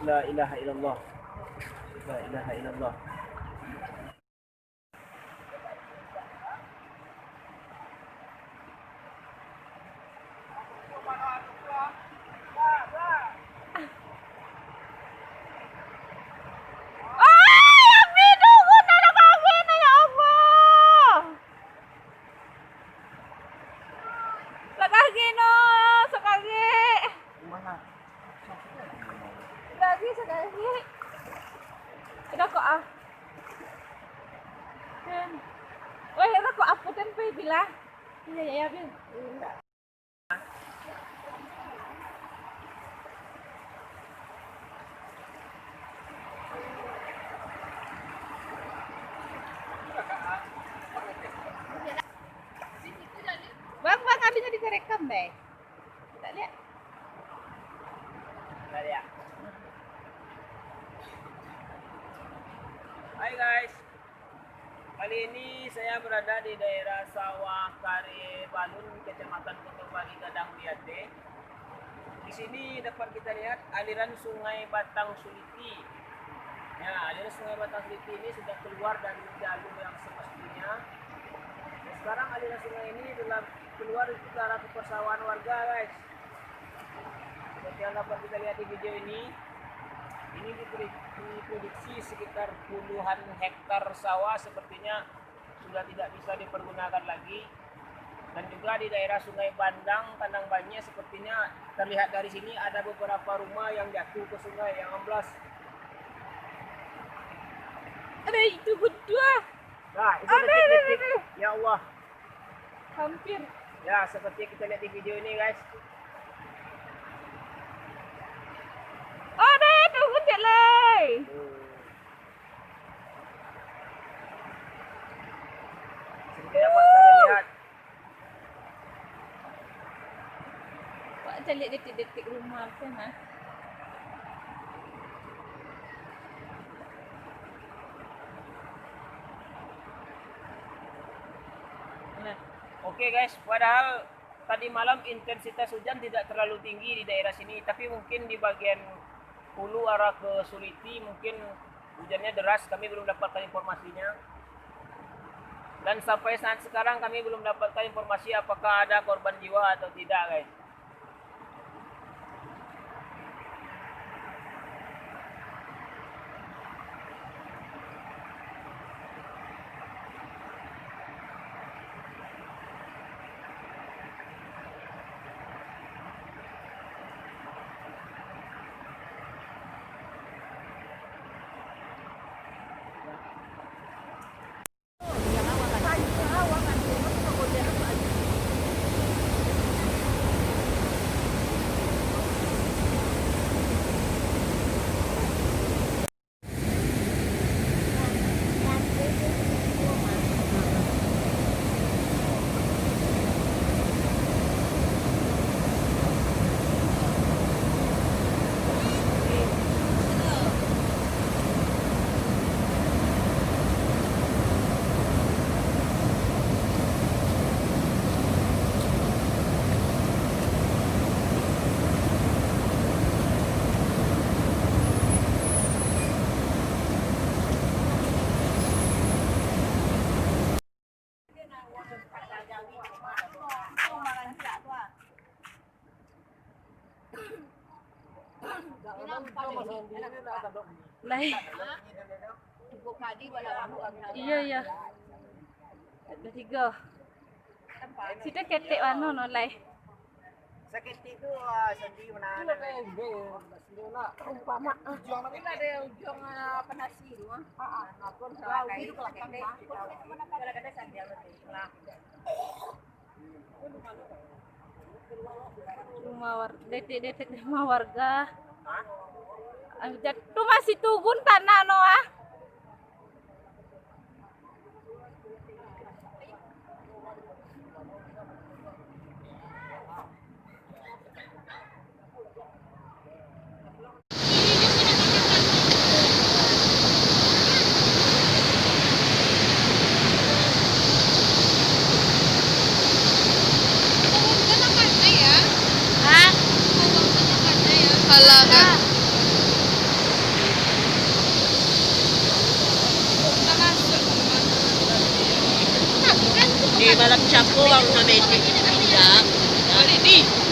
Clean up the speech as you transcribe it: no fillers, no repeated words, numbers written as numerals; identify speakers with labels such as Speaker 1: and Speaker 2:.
Speaker 1: La ilaha illallah. La ilaha illallah.
Speaker 2: Sekali. Ida ko ah. Ten. Oy, ida ko apo ten pe bila. Iya ya bil. Bang, abisnya direkam deh. Kita lihat.
Speaker 1: Kita lihat. Hai guys, kali ini saya berada di daerah Sawah Kare Balun, Kecamatan Kotobali, Gadang Biate. Di sini dapat kita lihat aliran Sungai Batang Suliti. Ya, aliran Sungai Batang Suliti ini sudah keluar dari jalur yang semestinya. Dan sekarang aliran sungai ini telah keluar ke arah persawahan warga, guys. Seperti yang dapat kita lihat di video ini diprediksi sekitar puluhan hektar sawah sepertinya sudah tidak bisa dipergunakan lagi. Dan juga di daerah Sungai Bandang, Kandang Banye, sepertinya terlihat dari sini ada beberapa rumah yang jatuh ke sungai, yang amblas.
Speaker 2: Ada itu berdua.
Speaker 1: Nah, itu detik-detik. Ya Allah.
Speaker 2: Hampir.
Speaker 1: Ya, seperti kita lihat di video ini, guys.
Speaker 2: Ada tunggu jelai.
Speaker 1: Seperti dapat kita lihat.
Speaker 2: Wah, cari detik-detik rumah apa nah?
Speaker 1: Oke guys, padahal tadi malam intensitas hujan tidak terlalu tinggi di daerah sini, tapi mungkin di bagian hulu arah ke Suliti mungkin hujannya deras, kami belum dapatkan informasinya. Dan sampai saat sekarang kami belum dapatkan informasi apakah ada korban jiwa atau tidak, guys.
Speaker 2: Lai. Iya iya. Ada 3. Kita ketek mana no lai.
Speaker 1: Sakit itu sedih menahan.
Speaker 2: Umpama
Speaker 3: Ini ada ujung penasi rumah. Aku tahu itu kalau kadang-kadang sambil
Speaker 2: rumah warga, detik-detik rumah warga. Itu masih tubun tanah Noah.
Speaker 3: Kalau Di balap siya po ang namedit. Ya. Ready.